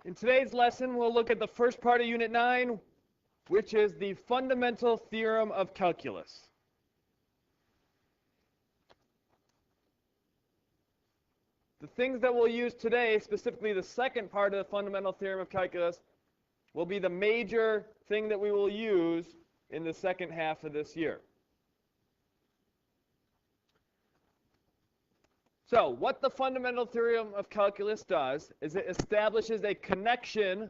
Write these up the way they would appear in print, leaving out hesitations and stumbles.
In today's lesson, we'll look at the first part of Unit 9, which is the fundamental theorem of calculus. The things that we'll use today, specifically the second part of the fundamental theorem of calculus, will be the major thing that we will use in the second half of this year. So, what the fundamental theorem of calculus does is it establishes a connection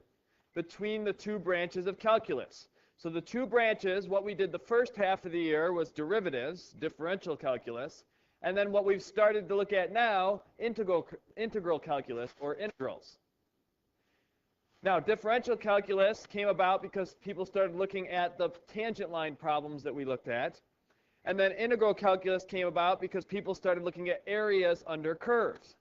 between the two branches of calculus. So the two branches, what we did the first half of the year was derivatives, differential calculus, and then what we've started to look at now, integral calculus, or integrals. Now, differential calculus came about because people started looking at the tangent line problems that we looked at. And then integral calculus came about because people started looking at areas under curves.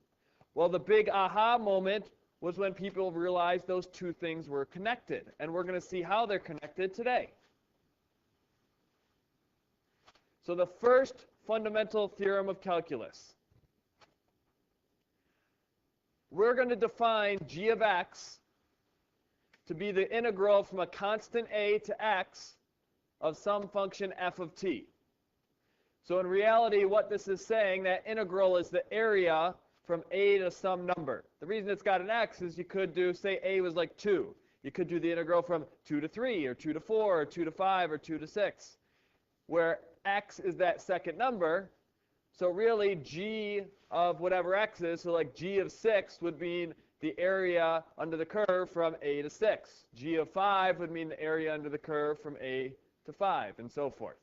Well, the big aha moment was when people realized those two things were connected. And we're going to see how they're connected today. So the first fundamental theorem of calculus. We're going to define g of x to be the integral from a constant a to x of some function f of t. So in reality, what this is saying, that integral is the area from a to some number. The reason it's got an x is you could do, say a was like 2. You could do the integral from 2 to 3, or 2 to 4, or 2 to 5, or 2 to 6, where x is that second number. So really, g of whatever x is, so like g of 6 would mean the area under the curve from a to 6. G of 5 would mean the area under the curve from a to 5, and so forth.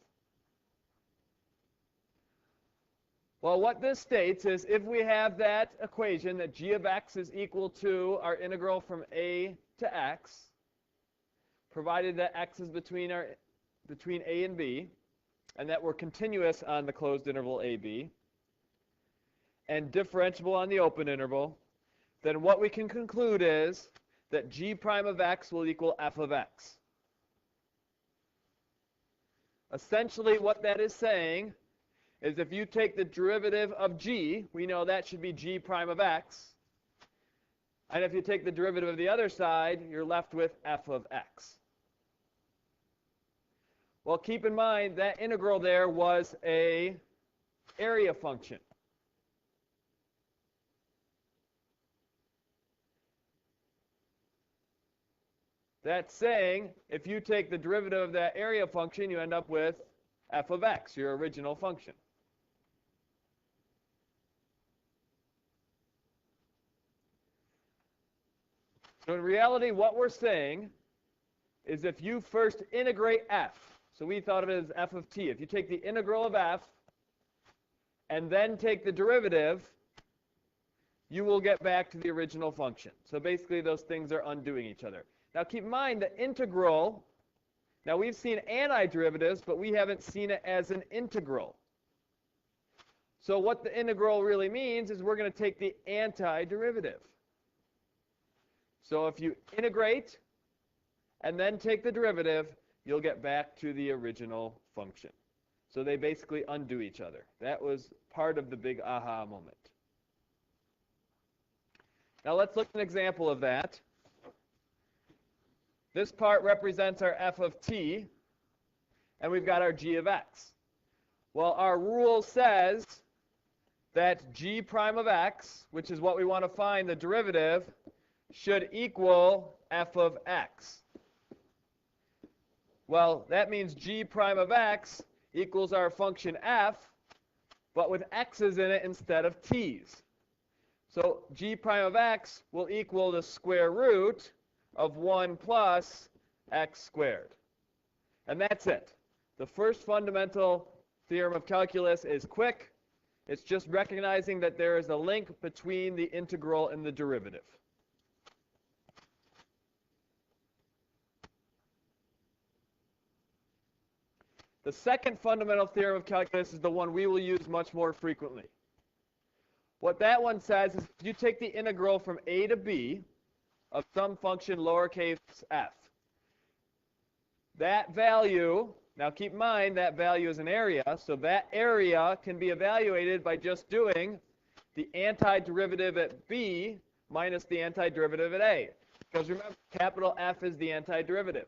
Well, what this states is if we have that equation that g of x is equal to our integral from a to x, provided that x is between a and b, and that we're continuous on the closed interval ab, and differentiable on the open interval, then what we can conclude is that g prime of x will equal f of x. Essentially, what that is saying is if you take the derivative of g, we know that should be g prime of x. And if you take the derivative of the other side, you're left with f of x. Well, keep in mind that integral there was an area function. That's saying if you take the derivative of that area function, you end up with f of x, your original function. So in reality, what we're saying is if you first integrate f, so we thought of it as f of t. If you take the integral of f and then take the derivative, you will get back to the original function. So basically, those things are undoing each other. Now keep in mind the integral, now we've seen antiderivatives, but we haven't seen it as an integral. So what the integral really means is we're going to take the antiderivative. So if you integrate and then take the derivative, you'll get back to the original function. So they basically undo each other. That was part of the big aha moment. Now let's look at an example of that. This part represents our f of t, and we've got our g of x. Well, our rule says that g prime of x, which is what we want to find the derivative, should equal f of x. Well, that means g prime of x equals our function f, but with x's in it instead of t's. So g prime of x will equal the square root of 1 plus x squared. And that's it. The first fundamental theorem of calculus is quick. It's just recognizing that there is a link between the integral and the derivative. The second fundamental theorem of calculus is the one we will use much more frequently. What that one says is if you take the integral from a to b of some function lowercase f, that value, now keep in mind that value is an area, so that area can be evaluated by just doing the antiderivative at b minus the antiderivative at a. Because remember, capital F is the antiderivative.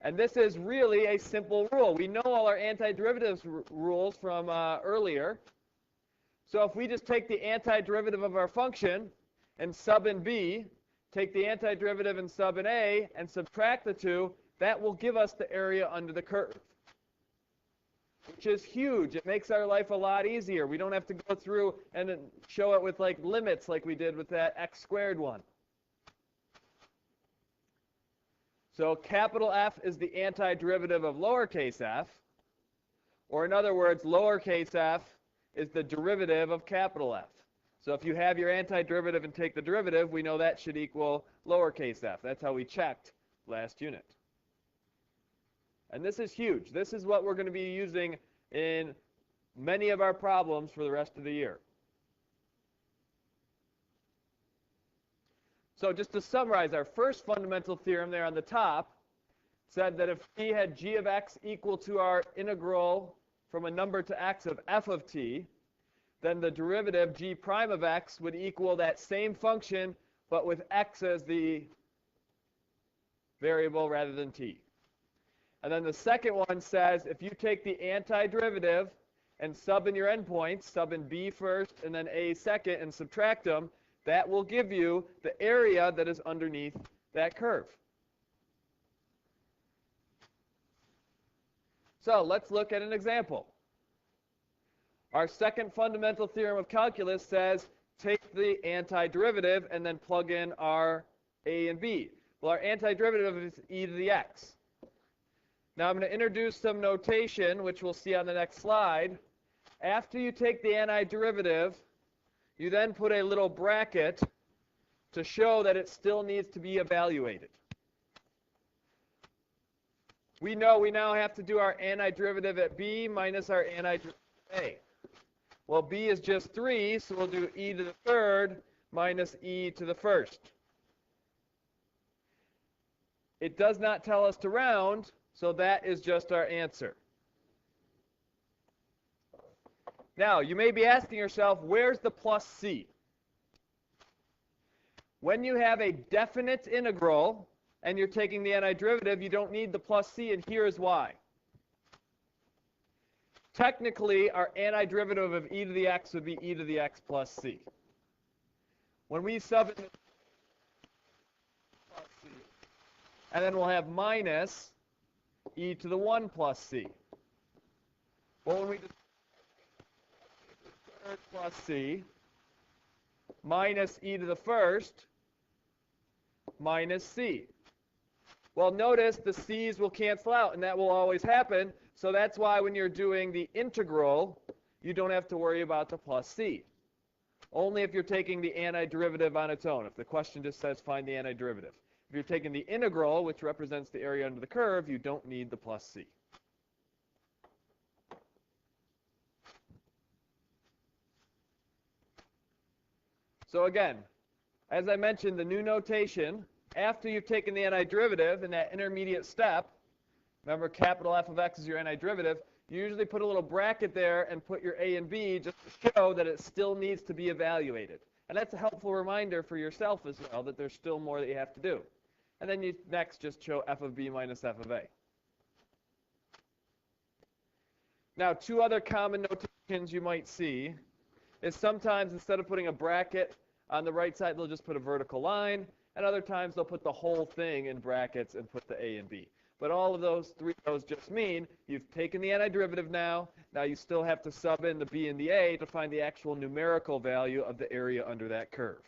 And this is really a simple rule. We know all our antiderivatives rules from earlier. So if we just take the antiderivative of our function and sub in b, take the antiderivative and sub in a, and subtract the two, that will give us the area under the curve, which is huge. It makes our life a lot easier. We don't have to go through and show it with like limits like we did with that x squared one. So capital F is the antiderivative of lowercase f, or in other words, lowercase f is the derivative of capital F. So if you have your antiderivative and take the derivative, we know that should equal lowercase f. That's how we checked last unit. And this is huge. This is what we're going to be using in many of our problems for the rest of the year. So just to summarize, our first fundamental theorem there on the top said that if we had g of x equal to our integral from a number to x of f of t, then the derivative g prime of x would equal that same function, but with x as the variable rather than t. And then the second one says if you take the antiderivative and sub in your endpoints, sub in b first and then a second, and subtract them, that will give you the area that is underneath that curve. So let's look at an example. Our second fundamental theorem of calculus says take the antiderivative and then plug in our a and b. Well, our antiderivative is e to the x. Now I'm going to introduce some notation, which we'll see on the next slide. After you take the antiderivative, you then put a little bracket to show that it still needs to be evaluated. We know we now have to do our antiderivative at b minus our antiderivative at a. Well, b is just 3, so we'll do e to the third minus e to the first. It does not tell us to round, so that is just our answer. Now, you may be asking yourself, where's the plus c? When you have a definite integral and you're taking the antiderivative, you don't need the plus c, and here is why. Technically, our antiderivative of e to the x would be e to the x plus c. When we sub in the plus c, and then we'll have minus e to the 1 plus c. Well, when we plus c minus e to the first minus c. Well, notice the c's will cancel out, and that will always happen. So that's why when you're doing the integral, you don't have to worry about the plus c. Only if you're taking the antiderivative on its own. If the question just says find the antiderivative. If you're taking the integral, which represents the area under the curve, you don't need the plus c. So again, as I mentioned, the new notation, after you've taken the antiderivative in that intermediate step, remember capital F of x is your antiderivative, you usually put a little bracket there and put your a and b just to show that it still needs to be evaluated. And that's a helpful reminder for yourself as well, that there's still more that you have to do. And then you next just show f of b minus f of a. Now, two other common notations you might see is sometimes instead of putting a bracket on the right side, they'll just put a vertical line, and other times they'll put the whole thing in brackets and put the a and b. But all of those three of those just mean you've taken the antiderivative now you still have to sub in the b and the a to find the actual numerical value of the area under that curve.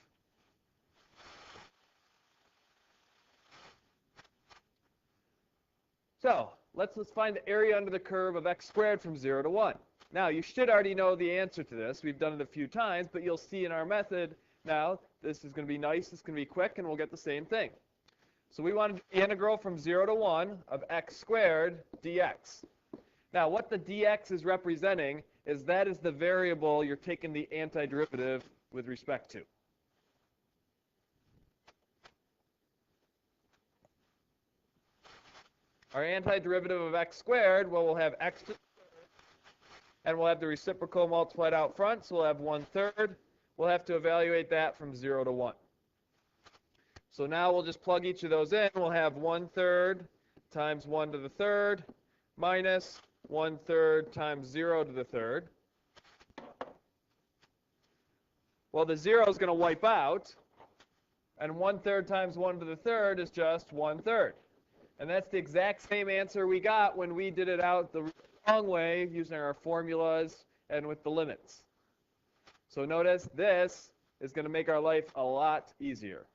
So let's find the area under the curve of x squared from 0 to 1. Now, you should already know the answer to this. We've done it a few times, but you'll see in our method now, this is going to be nice, this is going to be quick, and we'll get the same thing. So we want the integral from 0 to 1 of x squared dx. Now, what the dx is representing is that is the variable you're taking the antiderivative with respect to. Our antiderivative of x squared, well, we'll have x to the third, and we'll have the reciprocal multiplied out front, so we'll have 1/3. We'll have to evaluate that from 0 to 1. So now we'll just plug each of those in. We'll have 1/3 times 1 to the third minus 1/3 times 0 to the third. Well, the 0 is going to wipe out, and 1/3 times 1 to the third is just 1/3. And that's the exact same answer we got when we did it out the wrong way using our formulas and with the limits. So notice this is going to make our life a lot easier.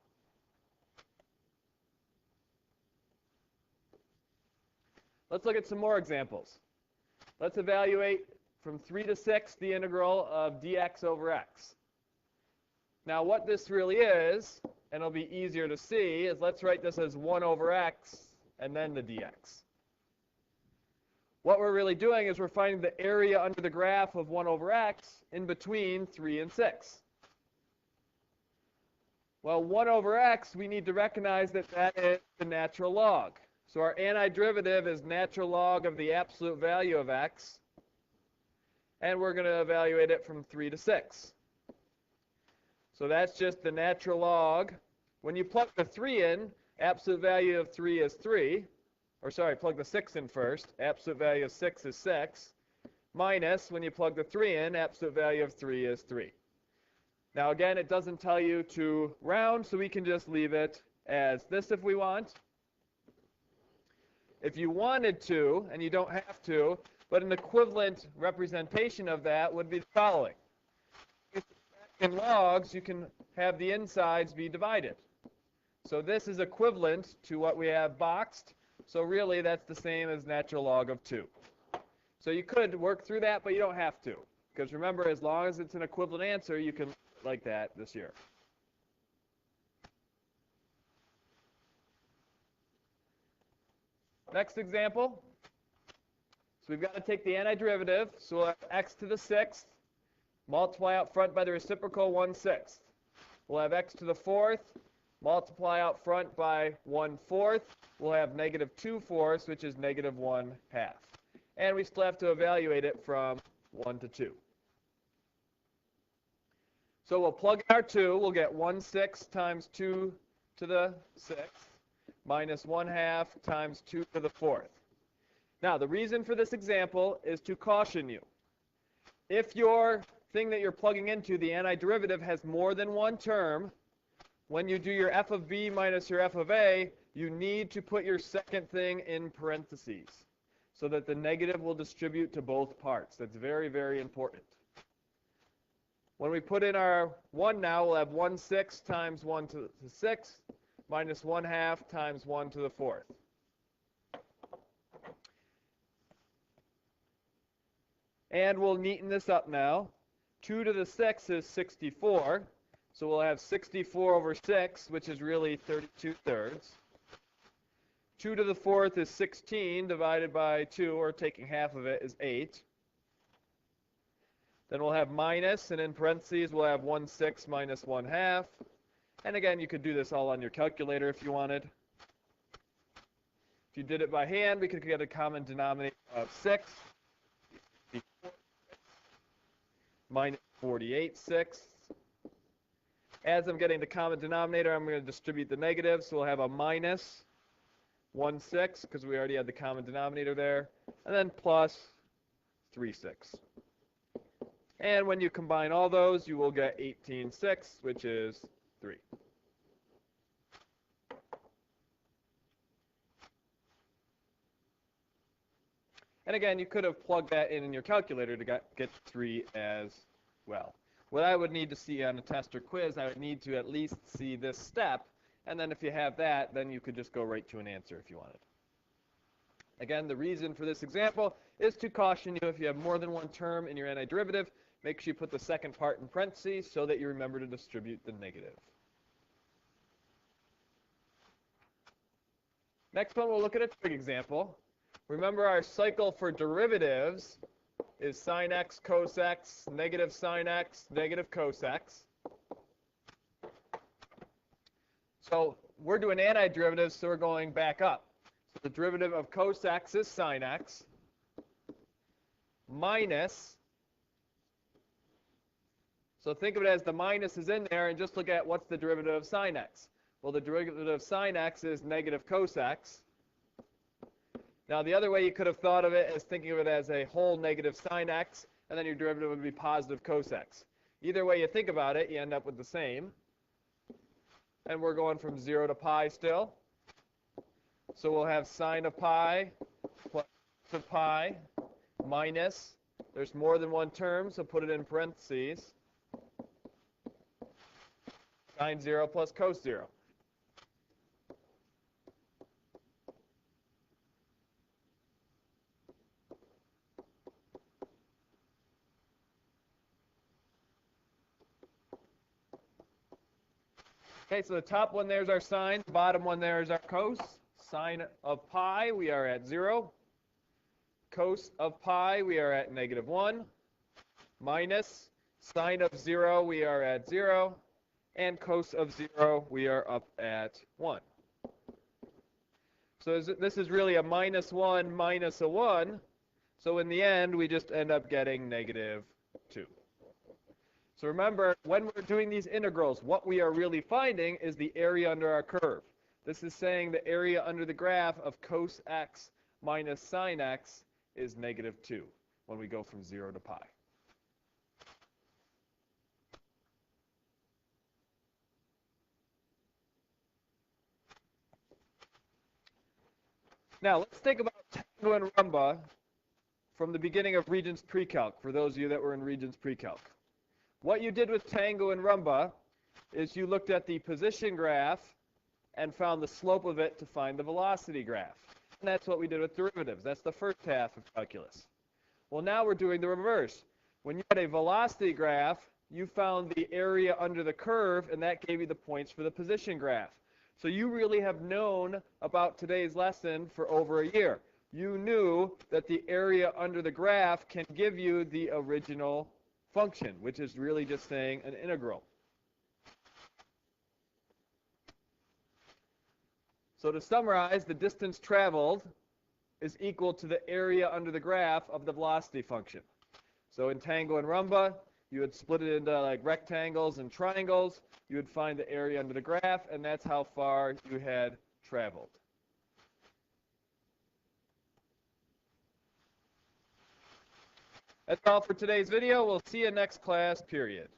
Let's look at some more examples. Let's evaluate from 3 to 6 the integral of dx over x. Now what this really is, and it'll be easier to see, is let's write this as 1 over x and then the dx. What we're really doing is we're finding the area under the graph of 1 over x in between 3 and 6. Well, 1 over x, we need to recognize that that is the natural log. So our antiderivative is natural log of the absolute value of x, and we're going to evaluate it from 3 to 6. So that's just the natural log. When you plug the 3 in, absolute value of 3 is 3. Or sorry, plug the 6 in first. Absolute value of 6 is 6. Minus, when you plug the 3 in, absolute value of 3 is 3. Now again, it doesn't tell you to round, so we can just leave it as this if we want. If you wanted to, and you don't have to, but an equivalent representation of that would be the following. In logs, you can have the insides be divided. So this is equivalent to what we have boxed. So really, that's the same as natural log of 2. So you could work through that, but you don't have to. Because remember, as long as it's an equivalent answer, you can like that this year. Next example. So we've got to take the antiderivative. So we'll have x to the 6th. Multiply out front by the reciprocal 1/6. We'll have x to the 4th. Multiply out front by 1/4. We'll have -2/4, which is -1/2. And we still have to evaluate it from 1 to 2. So we'll plug in our 2. We'll get 1/6 times 2 to the 6th minus 1/2 times 2 to the 4th. Now, the reason for this example is to caution you. If your thing that you're plugging into, the antiderivative, has more than one term, when you do your f of b minus your f of a, you need to put your second thing in parentheses so that the negative will distribute to both parts. That's very, very important. When we put in our 1 now, we'll have 1/6 times 1 to the 6th minus 1/2 times 1 to the 4th. And we'll neaten this up now. 2 to the 6th is 64. So we'll have 64 over 6, which is really 32/3. 2 to the 4th is 16 divided by 2, or taking half of it, is 8. Then we'll have minus, and in parentheses we'll have 1/6 minus 1/2. And again, you could do this all on your calculator if you wanted. If you did it by hand, we could get a common denominator of 6. Minus 48/6. As I'm getting the common denominator, I'm going to distribute the negative, so we'll have a minus 1/6, because we already had the common denominator there, and then plus 3/6. And when you combine all those, you will get 18/6, which is 3. And again, you could have plugged that in your calculator to get 3 as well. What I would need to see on a test or quiz, I would need to at least see this step. And then if you have that, then you could just go right to an answer if you wanted. Again, the reason for this example is to caution you, if you have more than one term in your antiderivative, make sure you put the second part in parentheses so that you remember to distribute the negative. Next one, we'll look at a trig example. Remember, our cycle for derivatives is sine x, cos x, negative sine x, negative cos x. So we're doing antiderivatives, so we're going back up. So the derivative of cos x is sine x minus, so think of it as the minus is in there, and just look at what's the derivative of sine x. Well, the derivative of sine x is negative cos x. Now, the other way you could have thought of it is thinking of it as a whole negative sine x, and then your derivative would be positive cos x. Either way you think about it, you end up with the same. And we're going from 0 to pi still. So we'll have sine of pi plus of pi minus, there's more than one term, so put it in parentheses, sine 0 plus cos 0. Okay, so the top one there is our sine, the bottom one there is our cos. Sine of pi, we are at 0. Cos of pi, we are at negative 1. Minus sine of 0, we are at 0. And cos of 0, we are up at 1. So this is really a minus 1 minus a 1. So in the end, we just end up getting negative 2. So remember, when we're doing these integrals, what we are really finding is the area under our curve. This is saying the area under the graph of cos x minus sine x is negative 2 when we go from 0 to pi. Now, let's think about tango and rumba from the beginning of Regents Pre-Calc, for those of you that were in Regents Pre-Calc. What you did with tango and rumba is you looked at the position graph and found the slope of it to find the velocity graph. And that's what we did with derivatives. That's the first half of calculus. Well, now we're doing the reverse. When you had a velocity graph, you found the area under the curve, and that gave you the points for the position graph. So you really have known about today's lesson for over a year. You knew that the area under the graph can give you the original function, which is really just saying an integral. So to summarize, the distance traveled is equal to the area under the graph of the velocity function. So in tango and rumba, you would split it into like rectangles and triangles. You would find the area under the graph, and that's how far you had traveled. That's all for today's video. We'll see you next class, period.